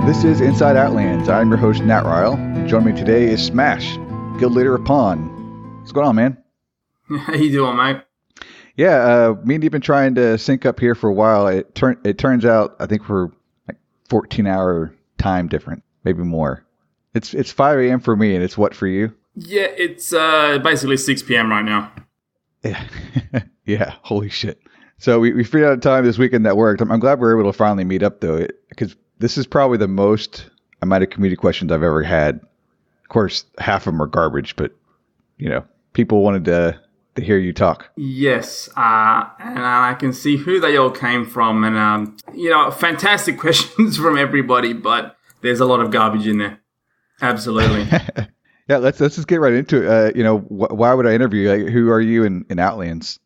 This is Inside Outlands. I'm your host, Nat Ryle. And joining me today is Smash, guild leader of Pawn. What's going on, man? How you doing, mate? Yeah, me and you've been trying to sync up here for a while. It turns out, I think we're like 14-hour time different, maybe more. It's 5 a.m. for me, and it's what for you? Yeah, it's basically 6 p.m. right now. Yeah, yeah, holy shit. So we figured out a time this weekend that worked. I'm glad we were able to finally meet up, though, because this is probably the most amount of community questions I've ever had. Of course, half of them are garbage, but, you know, people wanted to hear you talk. Yes, and I can see who they all came from, and, fantastic questions from everybody, but there's a lot of garbage in there. Absolutely. Yeah, let's just get right into it. Why would I interview you? Like, who are you in Outlands?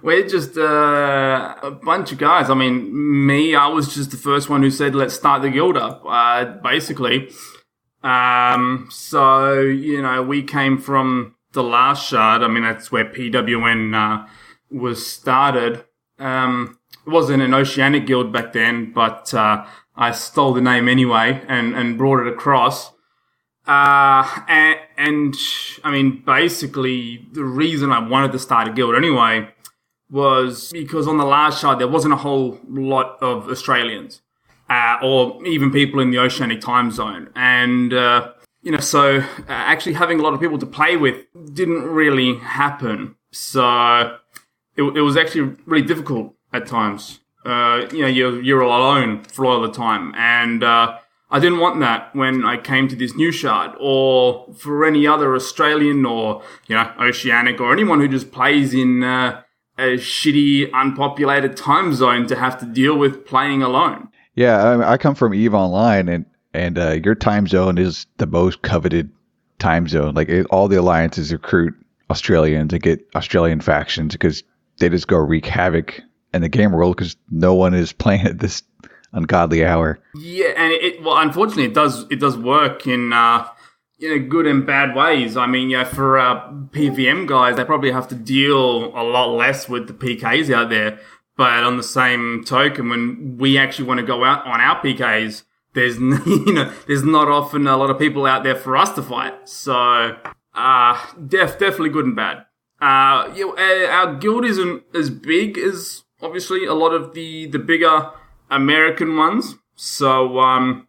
We're just a bunch of guys. I mean, I was just the first one who said, let's start the guild up, basically. We came from the last shard. I mean, that's where PWN was started. It wasn't an Oceanic guild back then, but I stole the name anyway and brought it across. Basically, the reason I wanted to start a guild anyway was because on the last shard, there wasn't a whole lot of Australians, or even people in the Oceanic time zone. And, actually having a lot of people to play with didn't really happen. So it was actually really difficult at times. You're all alone for a lot of the time. And, I didn't want that when I came to this new shard, or for any other Australian or, Oceanic or anyone who just plays in a shitty, unpopulated time zone to have to deal with playing alone. Yeah, I come from EVE Online, and your time zone is the most coveted time zone. Like, all the alliances recruit Australians and get Australian factions because they just go wreak havoc in the game world because no one is playing at this ungodly hour. Yeah, and unfortunately, it does work in good and bad ways. I mean, for PVM guys, they probably have to deal a lot less with the PKs out there. But on the same token, when we actually want to go out on our PKs, there's not often a lot of people out there for us to fight. So, definitely good and bad. Our guild isn't as big as obviously a lot of the bigger American ones, so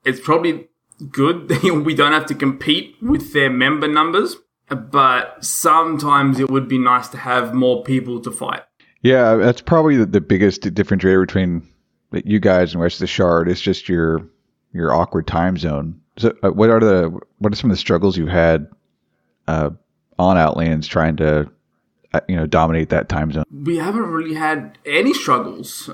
it's probably good that we don't have to compete with their member numbers, but sometimes it would be nice to have more people to fight. Yeah, that's probably the biggest differentiator between you guys and the rest of the shard. It's just your awkward time zone. So what are some of the struggles you've had on Outlands trying to dominate that time zone? We haven't really had any struggles.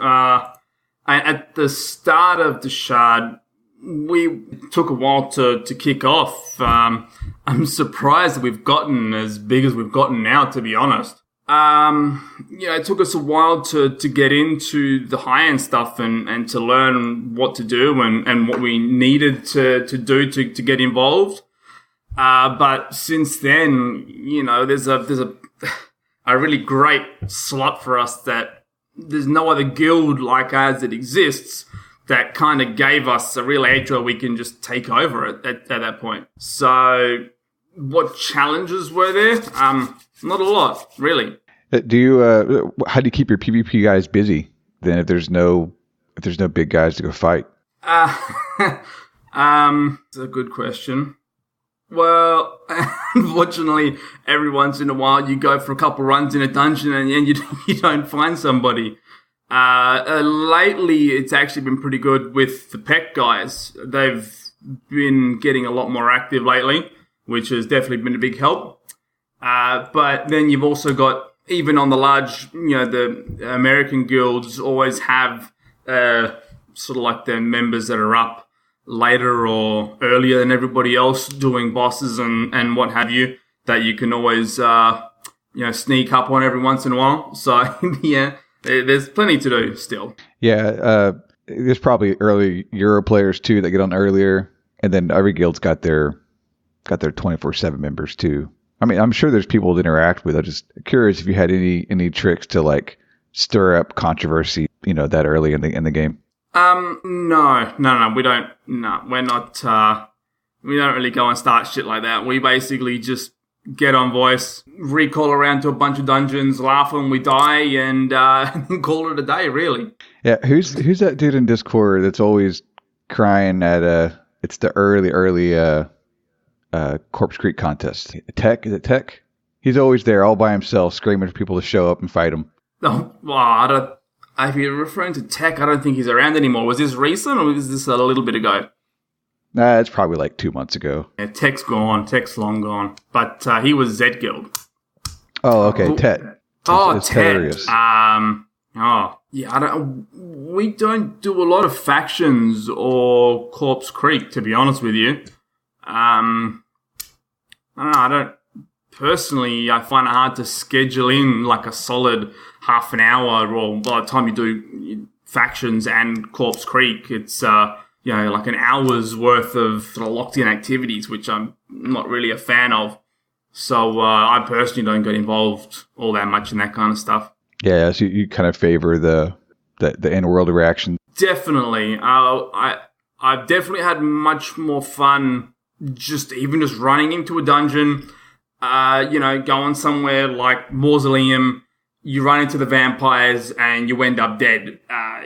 At the start of the shard, we took a while to kick off. I'm surprised that we've gotten as big as we've gotten now, to be honest. It took us a while to get into the high-end stuff and to learn what to do and what we needed to do to get involved. But since then, there's a really great slot for us that there's no other guild like ours that exists that kind of gave us a real edge where we can just take over at that point. So what challenges were there? Not a lot, really. How do you keep your PvP guys busy then if there's no big guys to go fight? It's a good question. Well, unfortunately, every once in a while you go for a couple runs in a dungeon and you don't find somebody. Lately, it's actually been pretty good with the PEC guys. They've been getting a lot more active lately, which has definitely been a big help. But then you've also got, even on the large, the American guilds always have sort of like their members that are up later or earlier than everybody else doing bosses and what have you, that you can always sneak up on every once in a while. So yeah, there's plenty to do still. Yeah, there's probably early Euro players too that get on earlier, and then every guild's got their 24/7 members too. I mean, I'm sure there's people to interact with. I'm just curious if you had any tricks to like stir up controversy, that early in the game. No, we don't. No, we're not. We don't really go and start shit like that. We basically just get on voice, recall around to a bunch of dungeons, laugh when we die, and call it a day. Really. Yeah, who's that dude in Discord that's always crying at it's the early Corpse Creek contest. Tech, is it Tech? He's always there all by himself screaming for people to show up and fight him. Oh, well, if you're referring to Tech, I don't think he's around anymore. Was this recent or was this a little bit ago? Nah, it's probably like 2 months ago. Yeah, Tech's gone. Tech's long gone. But he was Z Guild. Oh, okay, Ted. It's Ted. We don't do a lot of factions or Corpse Creek, to be honest with you. I don't personally. I find it hard to schedule in like a solid half an hour, or by the time you do factions and Corpse Creek, it's like an hour's worth of sort of locked in activities, which I'm not really a fan of. So I personally don't get involved all that much in that kind of stuff. Yeah, so you kind of favor the in-world reaction. Definitely. I've definitely had much more fun just running into a dungeon, going somewhere like Mausoleum, you run into the vampires and you end up dead,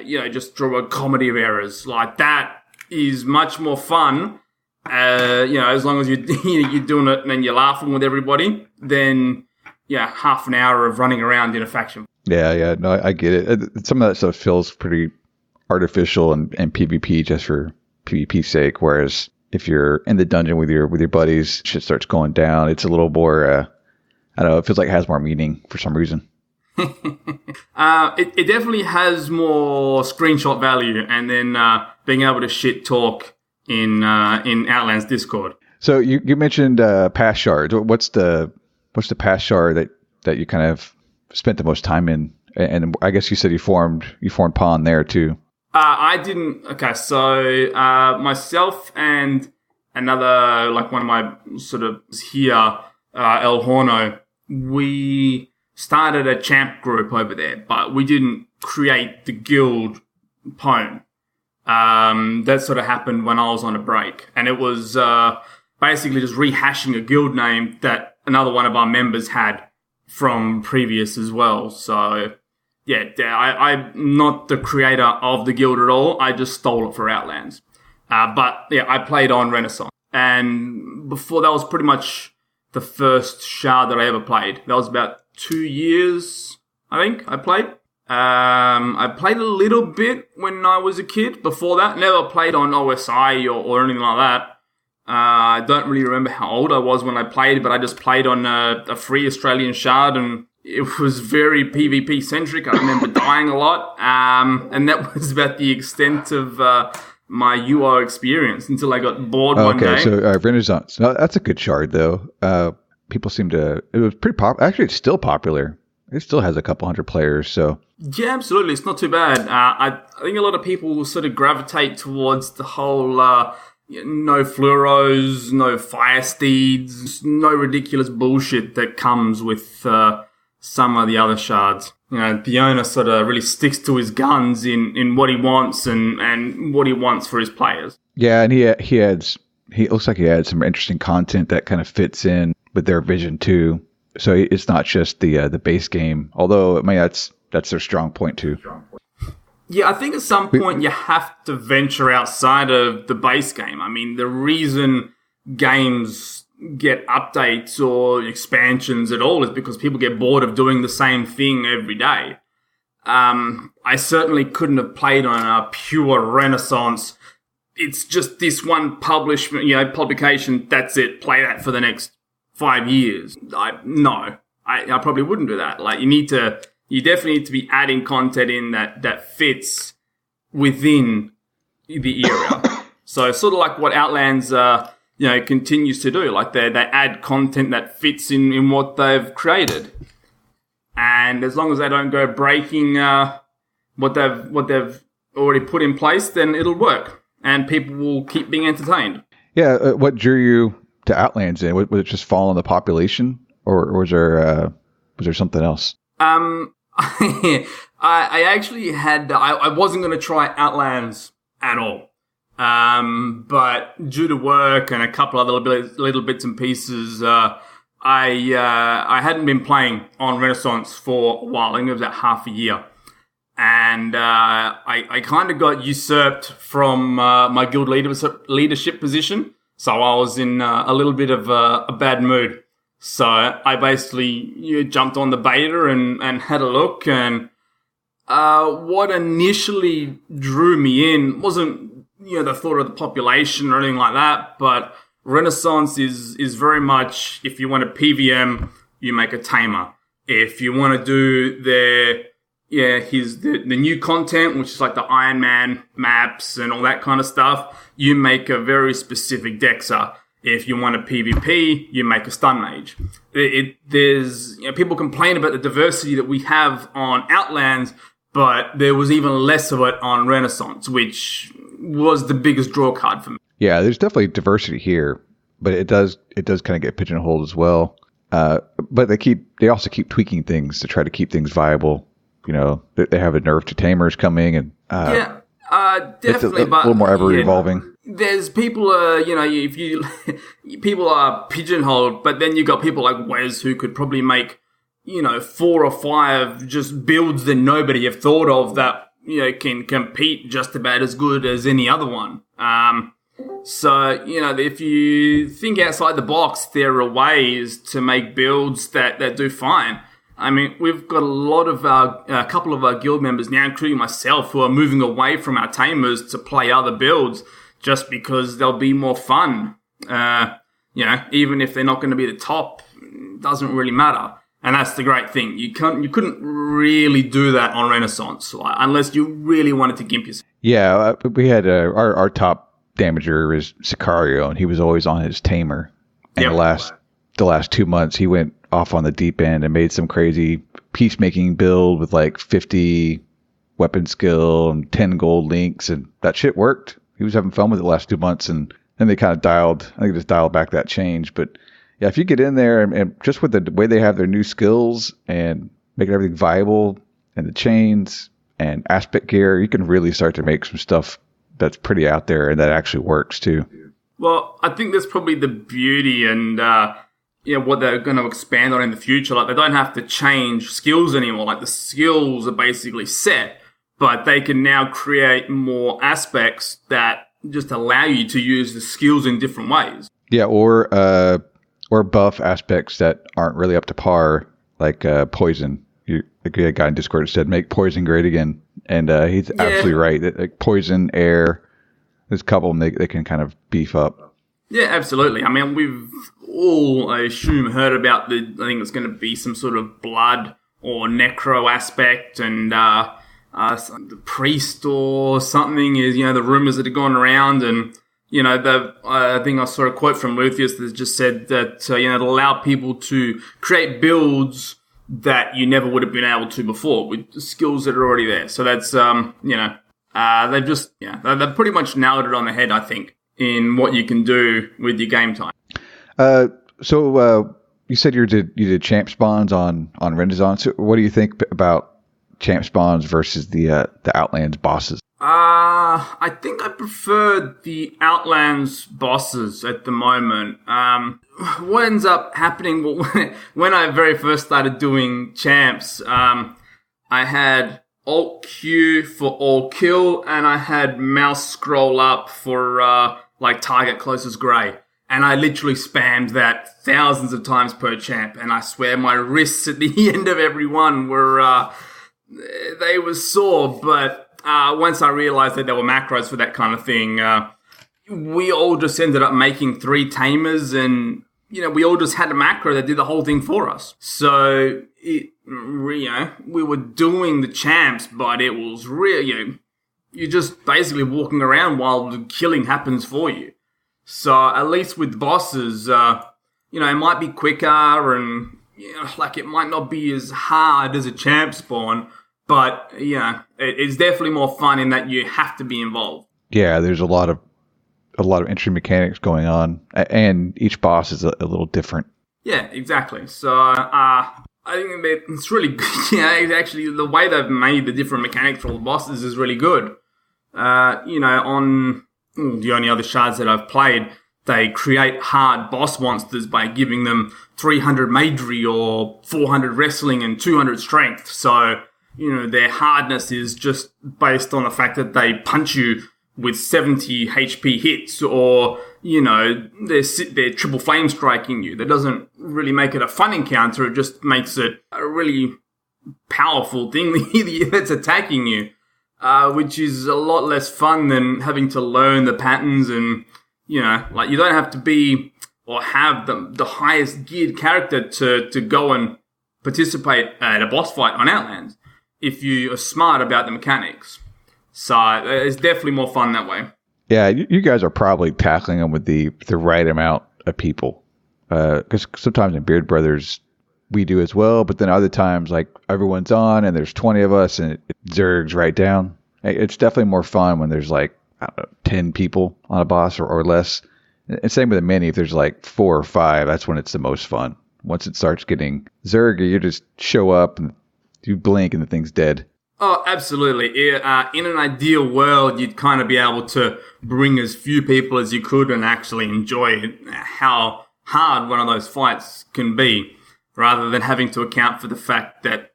just through a comedy of errors. Like, that is much more fun, as long as you're doing it and then you're laughing with everybody, then, half an hour of running around in a faction. Yeah, no, I get it. Some of that stuff feels pretty artificial and PvP just for PvP's sake, whereas if you're in the dungeon with your buddies, shit starts going down. It's a little more, I don't know, it feels like it has more meaning for some reason. It definitely has more screenshot value, and then being able to shit talk in Outlands Discord. So you mentioned past shards. What's the past shard that you kind of spent the most time in? And I guess you said you formed Pawn there too. I didn't. Okay, so myself and another, like one of my sort of here, El Horno, we started a champ group over there, but we didn't create the guild Pwn. That sort of happened when I was on a break, and it was basically just rehashing a guild name that another one of our members had from previous as well. So yeah, I'm not the creator of the guild at all. I just stole it for Outlands. But yeah, I played on Renaissance, and before that was pretty much the first shard that I ever played. That was about 2 years, I think, I played. I played a little bit when I was a kid before that. Never played on OSI or anything like that. I don't really remember how old I was when I played, but I just played on a free Australian shard, and it was very PvP centric. I remember dying a lot, and that was about the extent of my UO experience until I got bored one day. Okay, so Renaissance. No, that's a good shard, though. People seem to... It was pretty popular. Actually, it's still popular. It still has a couple hundred players, so... Yeah, absolutely. It's not too bad. I think a lot of people will sort of gravitate towards the whole... no fluoros, no fire steeds, no ridiculous bullshit that comes with some of the other shards. The owner sort of really sticks to his guns in what he wants and what he wants for his players. Yeah, and he looks like he had some interesting content that kind of fits in with their vision too. So it's not just the base game, although that's their strong point too. Yeah, I think at some point you have to venture outside of the base game. I mean, the reason games get updates or expansions at all is because people get bored of doing the same thing every day. I certainly couldn't have played on a pure Renaissance. It's just this one publication, that's it, play that for the next 5 years. I probably wouldn't do that. Like, you definitely need to be adding content in that fits within the era. So sort of like what Outlands, continues to do. Like they add content that fits in what they've created. And as long as they don't go breaking what they've already put in place, then it'll work. And people will keep being entertained. Yeah, what drew you to Outlands then? Was it just following the population? Or was there something else? I actually had, I wasn't going to try Outlands at all. But due to work and a couple other little bits and pieces, I hadn't been playing on Renaissance for a while. I think it was about half a year. And I kind of got usurped from my guild leadership position. So I was in a little bit of a bad mood. So I basically jumped on the beta and had a look. And what initially drew me in wasn't the thought of the population or anything like that, but Renaissance is very much, if you want a PVM, you make a tamer. If you want to do the new content, which is like the Iron Man maps and all that kind of stuff, you make a very specific Dexter. If you want a PvP, you make a stun mage. There's people complain about the diversity that we have on Outlands, but there was even less of it on Renaissance, which was the biggest draw card for me. Yeah, there's definitely diversity here, but it does kind of get pigeonholed as well. But they also keep tweaking things to try to keep things viable. They have a nerf to tamers coming, and definitely, it's a little more ever evolving. There's people, if you people are pigeonholed, but then you got people like Wes who could probably make 4 or 5 just builds that nobody have thought of that can compete just about as good as any other one. So if you think outside the box, there are ways to make builds that do fine. I mean, we've got a couple of our guild members now, including myself, who are moving away from our tamers to play other builds just because they'll be more fun. Even if they're not going to be the top, it doesn't really matter. And that's the great thing. You couldn't really do that on Renaissance, unless you really wanted to gimp yourself. Yeah, we had our top damager is Sicario, and he was always on his tamer. And the last 2 months, he went off on the deep end and made some crazy peacemaking build with like 50 weapon skill and 10 gold links, and that shit worked. He was having fun with it the last 2 months, and then they kind of dialed back that change, but. Yeah, if you get in there and just with the way they have their new skills and making everything viable and the chains and aspect gear, you can really start to make some stuff that's pretty out there and that actually works too. Well, I think that's probably the beauty and what they're going to expand on in the future. Like, they don't have to change skills anymore. Like, the skills are basically set, but they can now create more aspects that just allow you to use the skills in different ways. Yeah, or buff aspects that aren't really up to par, like poison. A guy in Discord said, make poison great again. And he's absolutely right. Like poison, air, there's a couple of them they can kind of beef up. Yeah, absolutely. I mean, we've all, I assume, heard about I think it's going to be some sort of blood or necro aspect, and the priest or something is, the rumors that have gone around, and I think I saw a quote from Luthus that just said that, it'll allow people to create builds that you never would have been able to before with the skills that are already there. So that's, they've pretty much nailed it on the head, I think, in what you can do with your game time. So you said you did champ spawns on Renaissance. What do you think about champ spawns versus the Outlands bosses? I think I prefer the Outlands bosses at the moment. What ends up happening, when I very first started doing champs, I had Alt Q for all kill, and I had mouse scroll up for, target closest grey. And I literally spammed that thousands of times per champ, and I swear my wrists at the end of every one were, they were sore, but once I realized that there were macros for that kind of thing, we all just ended up making 3 tamers, and, we all just had a macro that did the whole thing for us. So, we were doing the champs, but it was real, you're just basically walking around while the killing happens for you. So, at least with bosses, it might be quicker, and, it might not be as hard as a champ spawn, but, it's definitely more fun in that you have to be involved. Yeah, there's a lot of entry mechanics going on, and each boss is a little different. Yeah, exactly. So, I I think that it's really good. Yeah, actually, the way they've made the different mechanics for all the bosses is really good. On the only other shards that I've played, they create hard boss monsters by giving them 300 magery or 400 wrestling and 200 strength. So, their hardness is just based on the fact that they punch you with 70 HP hits, or, they're triple flame striking you. That doesn't really make it a fun encounter. It just makes it a really powerful thing that's attacking you, which is a lot less fun than having to learn the patterns. And, you don't have to be or have the highest geared character to go and participate at a boss fight on Outlands if you are smart about the mechanics. So it's definitely more fun that way. Yeah, you guys are probably tackling them with the right amount of people. Because sometimes in Beard Brothers, we do as well. But then other times, like, everyone's on and there's 20 of us and it zergs right down. It's definitely more fun when there's, like, I don't know, 10 people on a boss or less. And same with a mini. If there's, like, 4 or 5, that's when it's the most fun. Once it starts getting zergy, you just show up and you blink and the thing's dead. Oh, absolutely. In an ideal world, you'd kind of be able to bring as few people as you could and actually enjoy how hard one of those fights can be, rather than having to account for the fact that,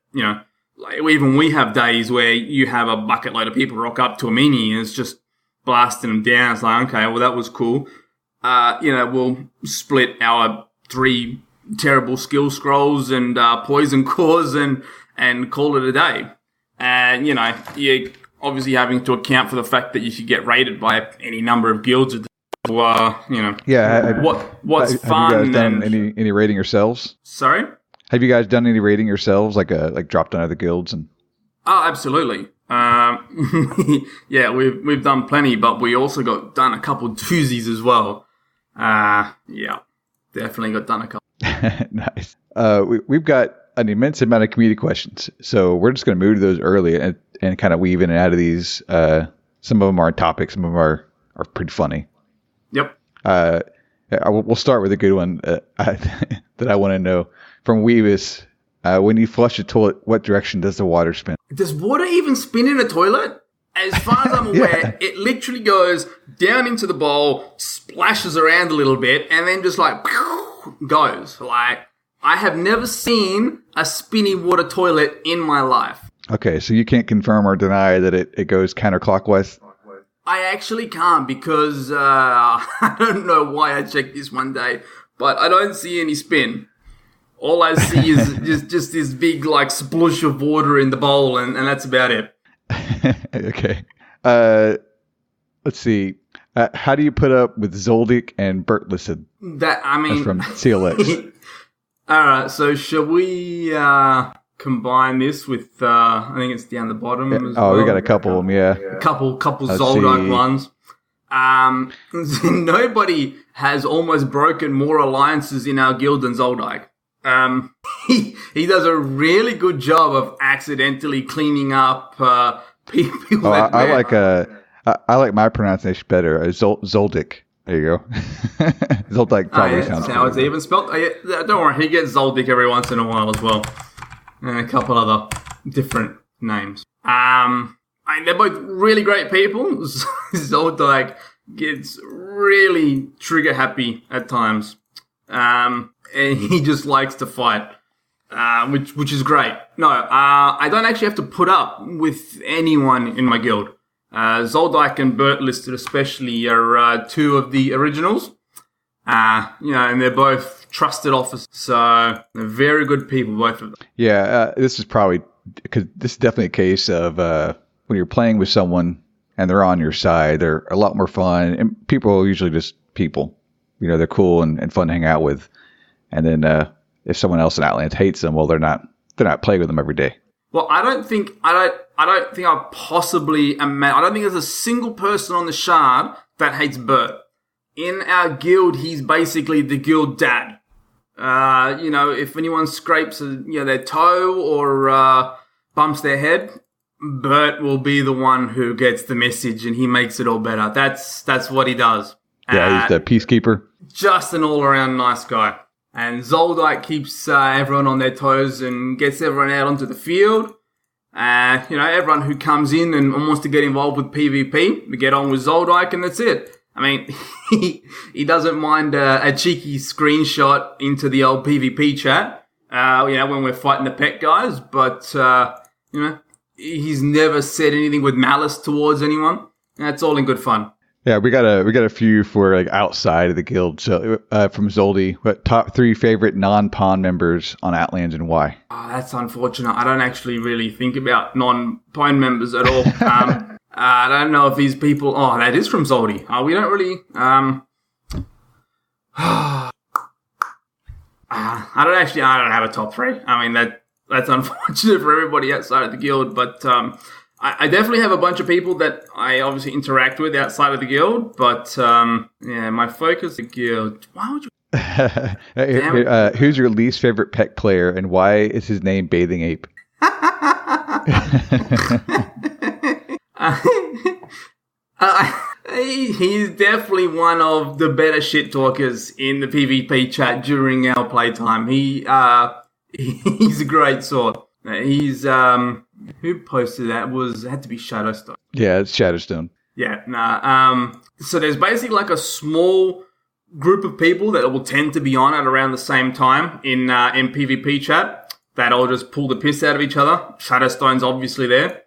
even we have days where you have a bucket load of people rock up to a mini and it's just blasting them down. It's like, okay, well, that was cool. We'll split our 3 terrible skill scrolls and poison cores and call it a day. And, you're obviously having to account for the fact that you should get raided by any number of guilds. Yeah. What's fun? Have you guys done any raiding yourselves? Sorry? Have you guys done any raiding yourselves, like dropped on other guilds? Oh, absolutely. Yeah, we've done plenty, but we also done a couple doozies as well. Yeah, definitely got done a couple. Nice. We've got an immense amount of community questions, so we're just going to move to those early and kind of weave in and out of these. Some of them are topics, some of them are pretty funny. Yep. We'll start with a good one that I want to know from Weavis. When you flush a toilet, what direction does the water spin? Does water even spin in a toilet? As far as I'm aware, It literally goes down into the bowl, splashes around a little bit, and then just like goes. Like, I have never seen a spinny water toilet in my life. Okay, so you can't confirm or deny that it goes counterclockwise? I actually can't, because I don't know why I checked this one day, but I don't see any spin. All I see is just this big, like, splush of water in the bowl, and that's about it. Okay. Let's see. How do you put up with Zoldyck and Bertlisson? That's from CLX. All right, so shall we combine this with, I think it's down the bottom as well. We got a couple of them, yeah. A couple Zoldyck ones. Nobody has almost broken more alliances in our guild than Zoldyck. He does a really good job of accidentally cleaning up people. I like my pronunciation better. Zoldyck. There you go. Zoldyck probably sounds. That's how it's even spelled. Don't worry, he gets Zoldyck every once in a while as well, and a couple other different names. They're both really great people. Zoldyck gets really trigger happy at times. And he just likes to fight, which is great. No, I don't actually have to put up with anyone in my guild. Zoldyck and Bert listed especially are 2 of the originals. And they're both trusted officers, so they're very good people, both of them. Yeah, this is probably, because this is definitely a case of when you're playing with someone and they're on your side, they're a lot more fun, and people are usually just people. They're cool and fun to hang out with. And then if someone else in Outlands hates them, well, they're not playing with them every day. Well, I don't think I've possibly imagine. I don't think there's a single person on the Shard that hates Bert. In our guild, he's basically the guild dad. If anyone scrapes their toe or bumps their head, Bert will be the one who gets the message and he makes it all better. That's what he does. Yeah, he's the peacekeeper. Just an all-around nice guy. And Zoldike keeps everyone on their toes and gets everyone out onto the field. Everyone who comes in and wants to get involved with PvP, we get on with Zoldike, and that's it. I mean, he doesn't mind a cheeky screenshot into the old PvP chat, when we're fighting the pet guys, but, he's never said anything with malice towards anyone. That's all in good fun. Yeah, we got a few for like outside of the guild. So from Zoldy, what top 3 favorite non-pawn members on Outlands and why? Oh, that's unfortunate. I don't actually really think about non-pawn members at all. I don't know if these people. Oh, that is from Zoldy. We don't really. I don't have a top 3. I mean that's unfortunate for everybody outside of the guild, but I definitely have a bunch of people that I obviously interact with outside of the guild, but my focus is the guild. Why would you? Who's your least favorite pet player, and why is his name Bathing Ape? He's definitely one of the better shit talkers in the PvP chat during our playtime. He's a great sort. He's who posted that? It had to be Shadowstone. Yeah, it's Shadowstone. Yeah, nah. So there's basically like a small group of people that will tend to be on at around the same time in PvP chat that all just pull the piss out of each other. Shadowstone's obviously there.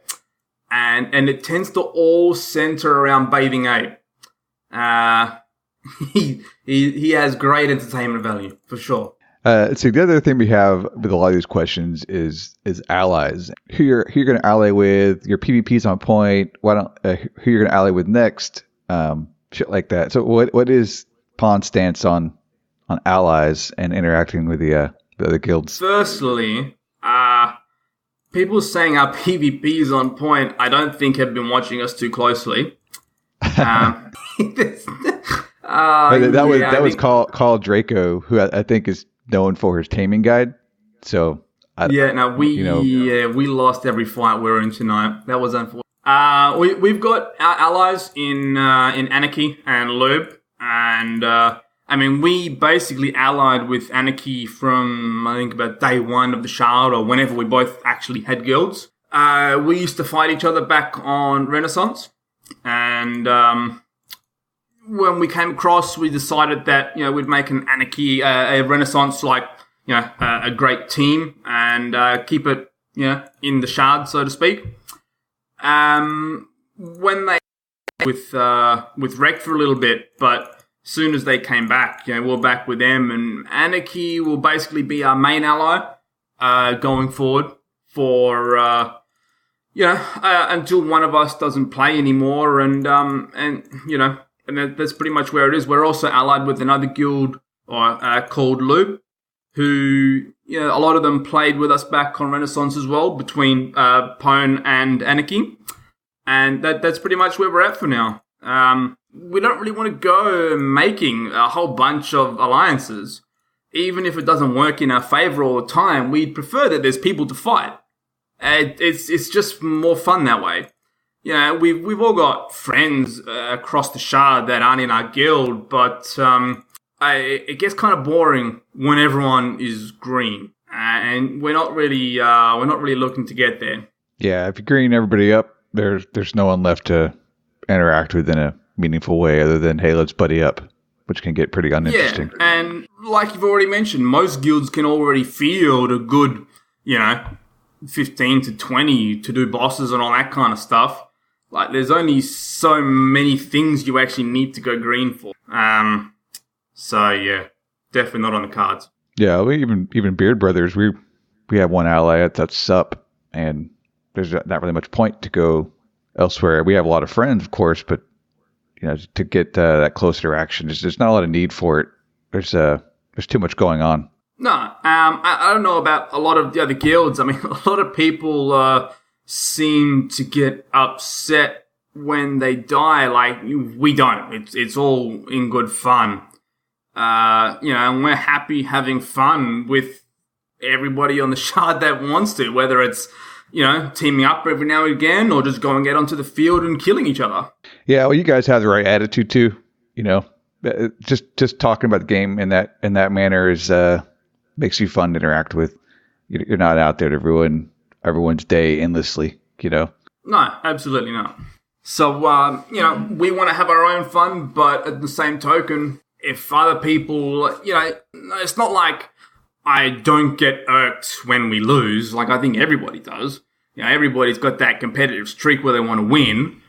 And it tends to all center around Bathing Ape. He has great entertainment value, for sure. So the other thing we have with a lot of these questions is allies. Who you're going to ally with? Your PvP's on point. Who you're going to ally with next? Shit like that. So what is Pawn's stance on allies and interacting with the other guilds? Firstly, people saying our PvP is on point, I don't think have been watching us too closely. That was Call Draco, who I think is known for his taming guide. So we lost every fight we were in tonight. That was unfortunate. We've got our allies in Anarchy and Lube, and we basically allied with Anarchy from I think about day 1 of the Shard, or whenever we both actually had guilds. We used to fight each other back on Renaissance, and when we came across, we decided that we'd make an Anarchy, a Renaissance a great team, and keep it in the Shard, so to speak. When they with Rec for a little bit, but as soon as they came back, we're back with them, and Anarchy will basically be our main ally going forward for until one of us doesn't play anymore, and that's pretty much where it is. We're also allied with another guild called Loop, who a lot of them played with us back on Renaissance as well, between Pwn and Anarchy, and that's pretty much where we're at for now. We don't really want to go making a whole bunch of alliances. Even if it doesn't work in our favor all the time, we'd prefer that there's people to fight. It's just more fun that way. We've all got friends across the Shard that aren't in our guild, but it gets kind of boring when everyone is green, and we're not really looking to get there. Yeah, if you green everybody up, there's no one left to interact with in a meaningful way other than, hey, let's buddy up, which can get pretty uninteresting. Yeah, and like you've already mentioned, most guilds can already field a good, 15 to 20 to do bosses and all that kind of stuff. Like, there's only so many things you actually need to go green for. So yeah, definitely not on the cards. Yeah, even Beard Brothers, we have one ally that's Sup, and there's not really much point to go elsewhere. We have a lot of friends, of course, but to get that close interaction, there's not a lot of need for it. There's too much going on. No, I don't know about a lot of the other guilds. I mean, a lot of people seem to get upset when they die. Like, we don't. It's all in good fun. And we're happy having fun with everybody on the Shard that wants to, whether it's teaming up every now and again, or just going out onto the field and killing each other. Yeah, well, you guys have the right attitude too. just talking about the game in that manner is makes you fun to interact with. You're not out there to ruin everyone's day endlessly, No, absolutely not. So, we want to have our own fun, but at the same token, if other people, it's not like I don't get irked when we lose. Like, I think everybody does. Everybody's got that competitive streak where they want to win.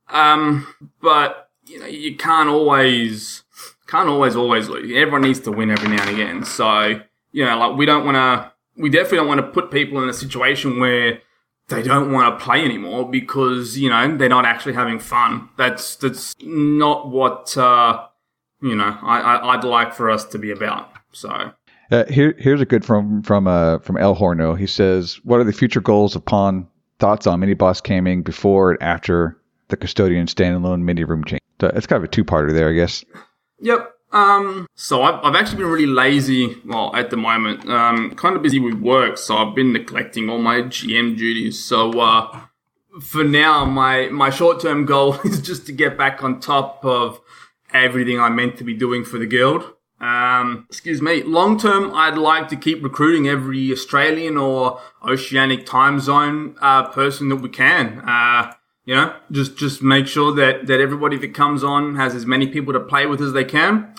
But, you can't always lose. Everyone needs to win every now and again. So, we definitely don't want to put people in a situation where they don't want to play anymore because, they're not actually having fun. That's not what, I'd like for us to be about. So. Here's a good from El Horno. He says, what are the future goals upon thoughts on mini boss camming before and after the custodian standalone mini room change? So it's kind of a two-parter there, I guess. Yep. So I've actually been really lazy, at the moment, kind of busy with work, so I've been neglecting all my GM duties. So, for now, my short-term goal is just to get back on top of everything I'm meant to be doing for the guild. Long-term, I'd like to keep recruiting every Australian or Oceanic time zone, person that we can. Just make sure that everybody that comes on has as many people to play with as they can.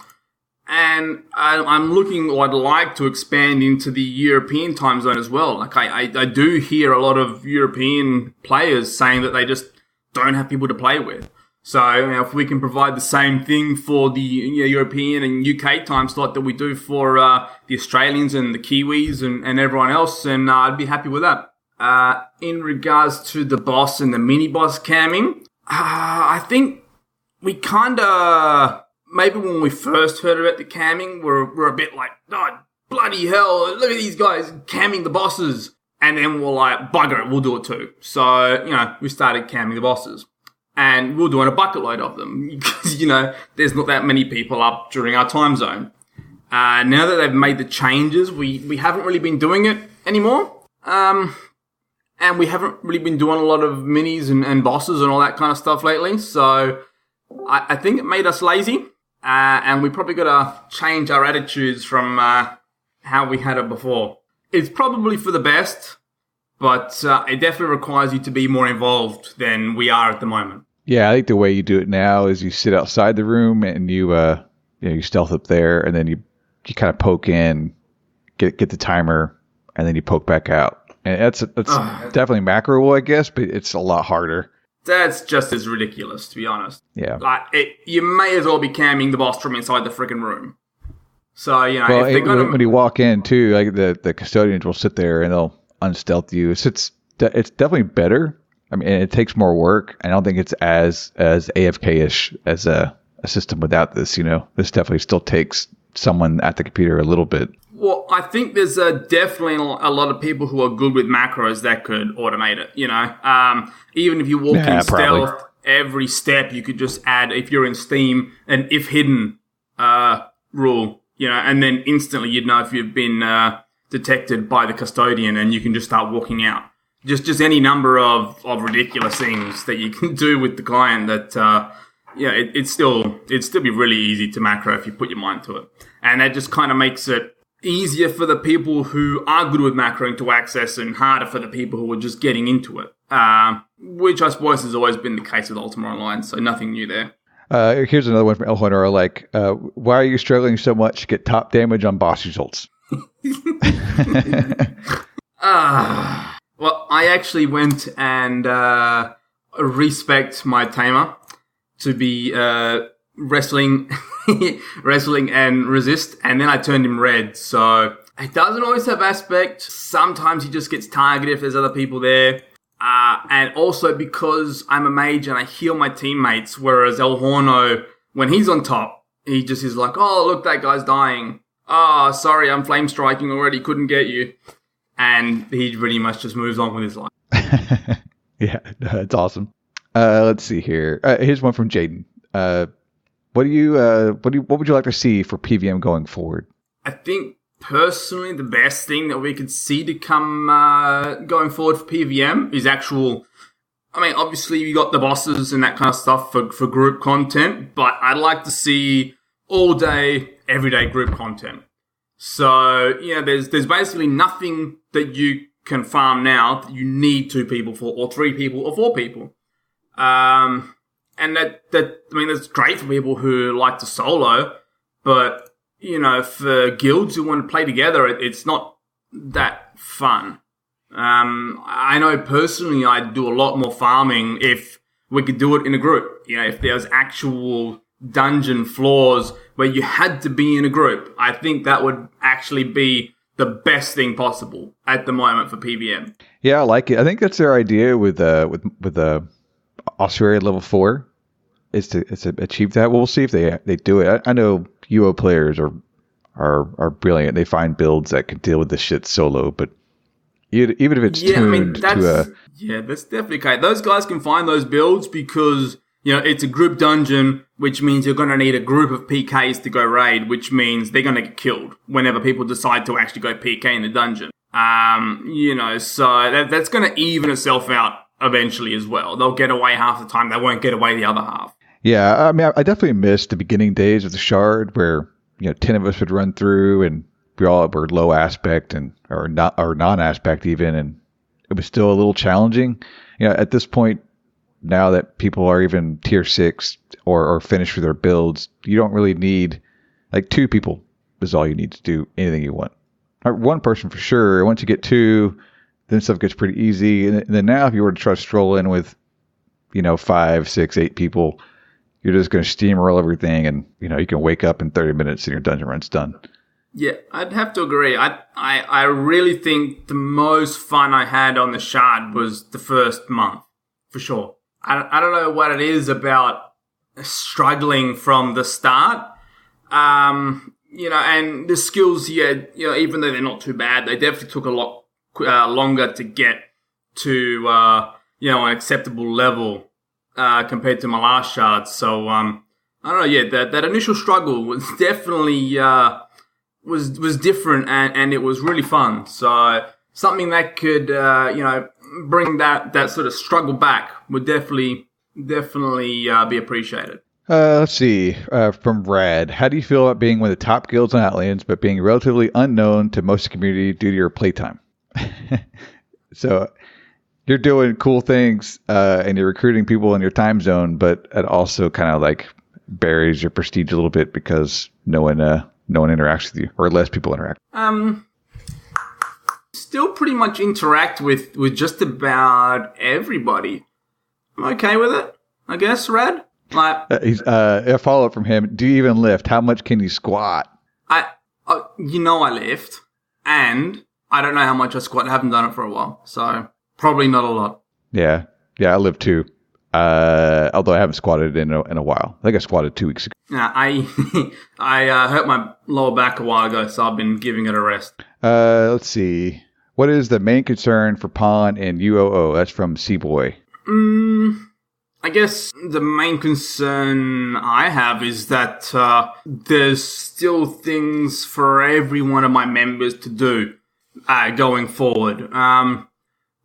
And I'd like to expand into the European time zone as well. Like I do hear a lot of European players saying that they just don't have people to play with. So, if we can provide the same thing for the European and UK time slot that we do for the Australians and the Kiwis and everyone else, then I'd be happy with that. In regards to the boss and the mini boss camming, I think we maybe when we first heard about the camming, we're a bit like, oh, bloody hell, look at these guys camming the bosses. And then we're like, bugger it, we'll do it too. So, we started camming the bosses. And we're doing a bucket load of them because, there's not that many people up during our time zone. Now that they've made the changes, we haven't really been doing it anymore. And we haven't really been doing a lot of minis and bosses and all that kind of stuff lately. So I think it made us lazy. And we probably got to change our attitudes from how we had it before. It's probably for the best, but it definitely requires you to be more involved than we are at the moment. Yeah, I think the way you do it now is you sit outside the room and you stealth up there, and then you kind of poke in, get the timer, and then you poke back out. And that's definitely macro, I guess, but it's a lot harder. That's just as ridiculous, to be honest. Yeah. You may as well be camming the boss from inside the freaking room. So, if they're going when you walk in, too, like the custodians will sit there and they'll unstealth you. It's definitely better. I mean, it takes more work. I don't think it's as AFK-ish as a system without this, This definitely still takes someone at the computer a little bit. Well, I think there's definitely a lot of people who are good with macros that could automate it, Even if you walk in stealth, every step you could just add, if you're in Steam, an if hidden rule, and then instantly you'd know if you've been detected by the custodian and you can just start walking out. Just any number of ridiculous things that you can do with the client that, it'd still be really easy to macro if you put your mind to it. And that just kind of makes it easier for the people who are good with macroing to access and harder for the people who are just getting into it. Which I suppose has always been the case with Ultima Online, so nothing new there. Here's another one from El Honor, why are you struggling so much to get top damage on boss results? Well, I actually went and respect my tamer to be wrestling and resist, and then I turned him red. So it doesn't always have aspect. Sometimes he just gets targeted if there's other people there. And also because I'm a mage and I heal my teammates, whereas El Horno, when he's on top, he just is like, oh, look, that guy's dying. Oh, sorry, I'm flame striking already, couldn't get you. And he pretty much just moves on with his life. Yeah, that's awesome. Let's see here. Here's one from Jaden. What would you like to see for PVM going forward? I think personally the best thing that we could see to come going forward for PVM is obviously you got the bosses and that kind of stuff for group content, but I'd like to see all day, everyday group content. So, there's basically nothing that you can farm now that you need 2 people for, or 3 people, or 4 people. And that's great for people who like to solo, but, for guilds who want to play together, it's not that fun. I know personally I'd do a lot more farming if we could do it in a group. If there's actual dungeon floors where you had to be in a group, I think that would actually be the best thing possible at the moment for PVM. Yeah, I like it. I think that's their idea with Ossuary level 4 is to achieve that. We'll see if they do it. I know UO players are brilliant. They find builds that can deal with this shit solo, but even if it's tuned that's definitely okay. Those guys can find those builds because it's a group dungeon, which means you're going to need a group of PKs to go raid, which means they're going to get killed whenever people decide to actually go PK in the dungeon. So that's going to even itself out eventually as well. They'll get away half the time. They won't get away the other half. Yeah, I mean, I definitely missed the beginning days of the Shard where 10 of us would run through and we all were low aspect or non-aspect even, and it was still a little challenging. At this point, now that people are even tier 6 or finished with their builds, you don't really need, 2 people is all you need to do anything you want. Or 1 person for sure. Once you get 2, then stuff gets pretty easy. And then now if you were to try to stroll in with, 5, 6, 8 people, you're just going to steamroll everything, and, you can wake up in 30 minutes and your dungeon run's done. Yeah, I'd have to agree. I really think the most fun I had on the Shard was the first month, for sure. I don't know what it is about struggling from the start. And the skills here, even though they're not too bad, they definitely took a lot longer to get to, an acceptable level compared to my last Shard. So, I don't know, yeah, that initial struggle was definitely was different and it was really fun. So something that could, bring that sort of struggle back would definitely be appreciated. Let's see. From Rad, how do you feel about being one of the top guilds on Outlands, but being relatively unknown to most of the community due to your playtime? So you're doing cool things and you're recruiting people in your time zone, but it also kind of buries your prestige a little bit because no one interacts with you, or less people interact. Still pretty much interact with just about everybody. I'm okay with it, I guess, Rad. A follow-up from him. Do you even lift? How much can you squat? I lift, and I don't know how much I squat. I haven't done it for a while, so probably not a lot. Yeah, I lift too. Although I haven't squatted in a while. I think I squatted 2 weeks ago. Yeah, I hurt my lower back a while ago, so I've been giving it a rest. Let's see. What is the main concern for Pawn and UOO? That's from C-Boy. I guess the main concern I have is that there's still things for every one of my members to do going forward.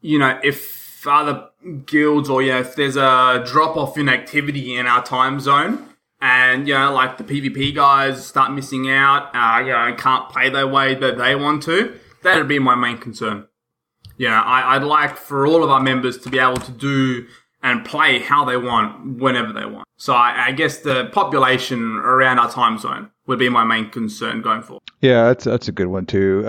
If other guilds or if there's a drop-off in activity in our time zone and, the PvP guys start missing out, can't play the way that they want to, that would be my main concern. I'd like for all of our members to be able to do and play how they want, whenever they want. So I guess the population around our time zone would be my main concern going forward. Yeah, that's a good one too.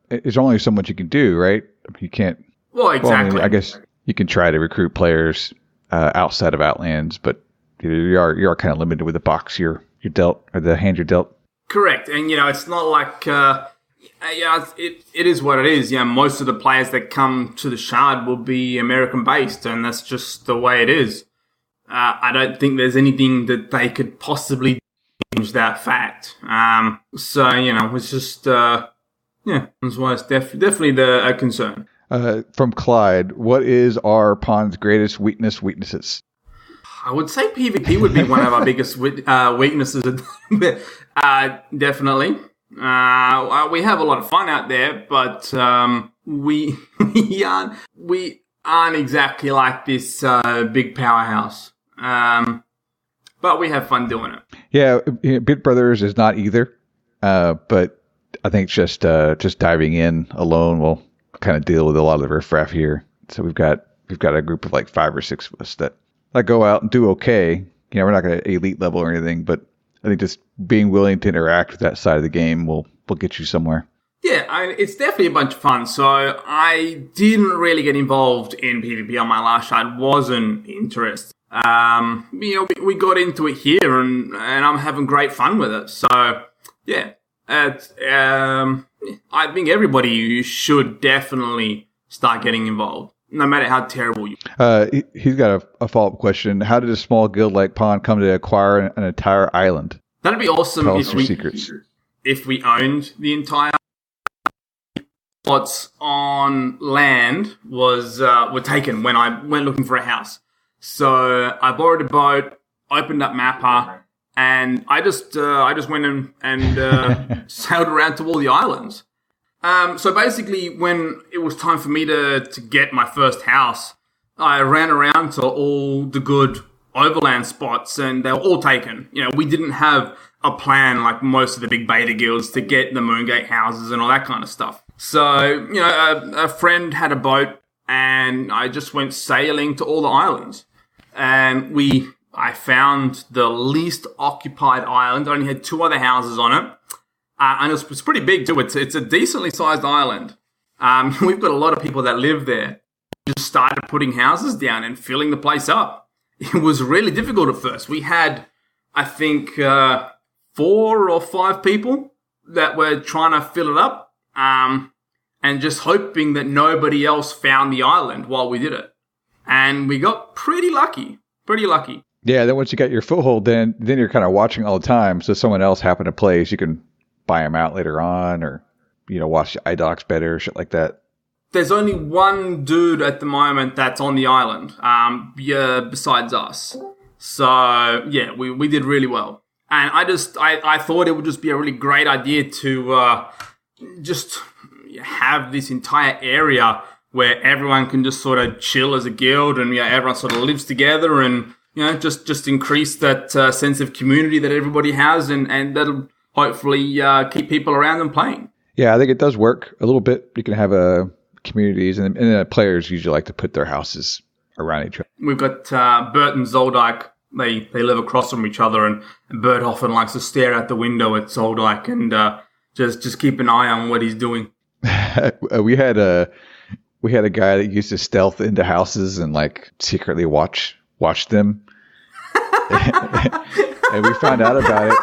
There's only so much you can do, right? You can't. Well, exactly. I guess you can try to recruit players outside of Outlands, but you are kind of limited with the box you're dealt, or the hand you're dealt. Correct, and it's not like it is what it is. Most of the players that come to the Shard will be American based, and that's just the way it is. I don't think there's anything that they could possibly change that fact. So it's just that's why it's definitely a concern. From Clyde, what is our Pawn's greatest weaknesses? I would say PvP would be one of our biggest weaknesses. Definitely. We have a lot of fun out there, but we aren't exactly like this big powerhouse. But we have fun doing it. Yeah, Bit Brothers is not either, but I think just diving in alone will kind of deal with a lot of the riffraff here. So we've got a group of like 5 or 6 of us that go out and do okay. We're not going to elite level or anything, but I think just being willing to interact with that side of the game will get you somewhere. Yeah, it's definitely a bunch of fun. So I didn't really get involved in PvP on my last shard. Wasn't interested. We got into it here, and I'm having great fun with it. So yeah, I think everybody should definitely start getting involved, no matter how terrible you. He's got a follow-up question. How did a small guild like Pond come to acquire an entire island? That'd be awesome if we owned the entire. Spots on land were taken when I went looking for a house. So I borrowed a boat, opened up Mappa, and I just went and sailed around to all the islands. So basically, when it was time for me to get my first house, I ran around to all the good overland spots, and they were all taken. We didn't have a plan like most of the big beta guilds to get the Moongate houses and all that kind of stuff. So, a friend had a boat, and I just went sailing to all the islands. And I found the least occupied island. It only had 2 other houses on it. And it was pretty big too. It's a decently sized island. We've got a lot of people that live there. Just started putting houses down and filling the place up. It was really difficult at first. We had, I think, 4 or 5 people that were trying to fill it up. And just hoping that nobody else found the island while we did it. And we got pretty lucky. Yeah, then once you got your foothold, then you're kind of watching all the time. So someone else happened to place, you can buy them out later on, or, watch the iDocs better, shit like that. There's only one dude at the moment that's on the island, besides us. So, yeah, we did really well. And I thought it would just be a really great idea to just have this entire area where everyone can just sort of chill as a guild, and everyone sort of lives together, and just increase that sense of community that everybody has, and that'll hopefully keep people around and playing. Yeah, I think it does work a little bit. You can have communities, and players usually like to put their houses around each other. We've got Bert and Zoldike. They live across from each other, and Bert often likes to stare out the window at Zoldike and just keep an eye on what he's doing. We had a guy that used to stealth into houses and like secretly watch them, and we found out about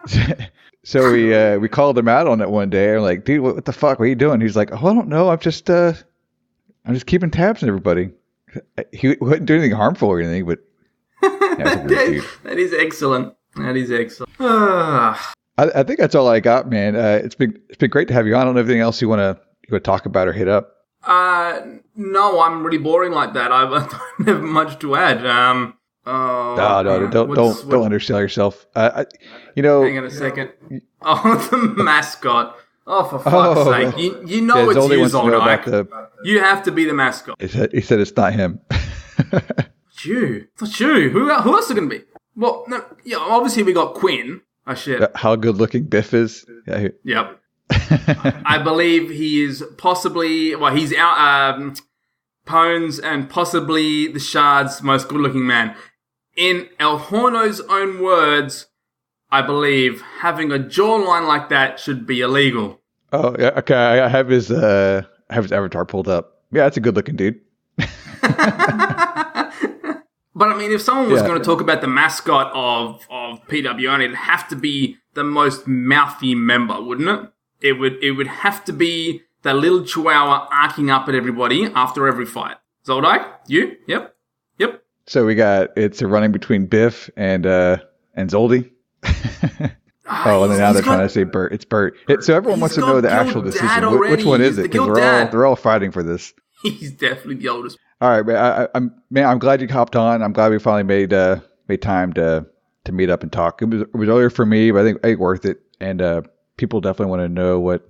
it. So we called him out on it one day. I'm like, dude, what the fuck? What are you doing? He's like, oh, I don't know. I'm just keeping tabs on everybody. He wouldn't do anything harmful or anything, but that is excellent. I think that's all I got, man. It's been great to have you on. I don't know anything else you want to talk about or hit up. No, I'm really boring like that. I don't have much to add. No, don't undersell yourself. Hang on a second. Oh, the mascot. Oh, for fuck's sake! You know it's you, Zoldike. You have to be the mascot. He said it's not him. It's you. Who else is it going to be? Well, no, obviously we got Quinn. Oh, shit. How good looking Biff is. Yeah. Yep. I believe he is possibly, he's out, Pones and possibly the Shard's most good looking man. In El Horno's own words, I believe having a jawline like that should be illegal. Oh, yeah. Okay. I have his avatar pulled up. Yeah, that's a good looking dude. But I mean, if someone was going to talk about the mascot of PWN, it'd have to be the most mouthy member, wouldn't it? It would have to be that little chihuahua arcing up at everybody after every fight. Zoldike, you? Yep. So it's a running between Biff and Zoldy. And then now they're trying to say Bert. It's Bert. So everyone wants to know the actual decision. Which one is it? Because they're all fighting for this. He's definitely the oldest. All right, man. I'm glad you hopped on. I'm glad we finally made time to meet up and talk. It was earlier for me, but I think worth it. And people definitely want to know what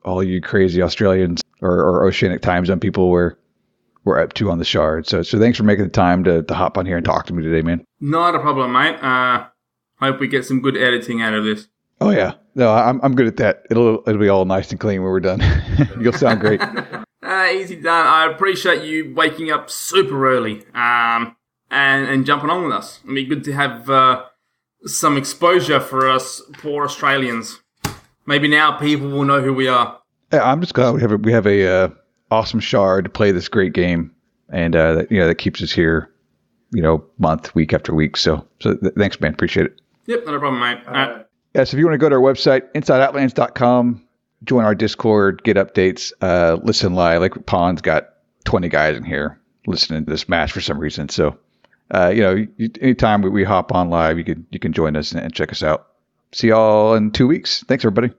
all you crazy Australians or Oceanic time zone people were up to on the Shard. So thanks for making the time to hop on here and talk to me today, man. Not a problem, mate. Hope we get some good editing out of this. Oh yeah, no, I'm good at that. It'll be all nice and clean when we're done. You'll sound great. Easy done. I appreciate you waking up super early and jumping on with us. It'd be good to have some exposure for us poor Australians. Maybe now people will know who we are. Yeah, I'm just glad we have a awesome shard to play this great game, and that keeps us here, month, week after week. So thanks, man. Appreciate it. Yep, not a problem, mate. Yeah, so if you want to go to our website, insideoutlands.com, join our Discord, get updates, listen live. Like Pond's got 20 guys in here listening to this match for some reason. So, anytime we hop on live, you can join us and check us out. See y'all in 2 weeks. Thanks, everybody.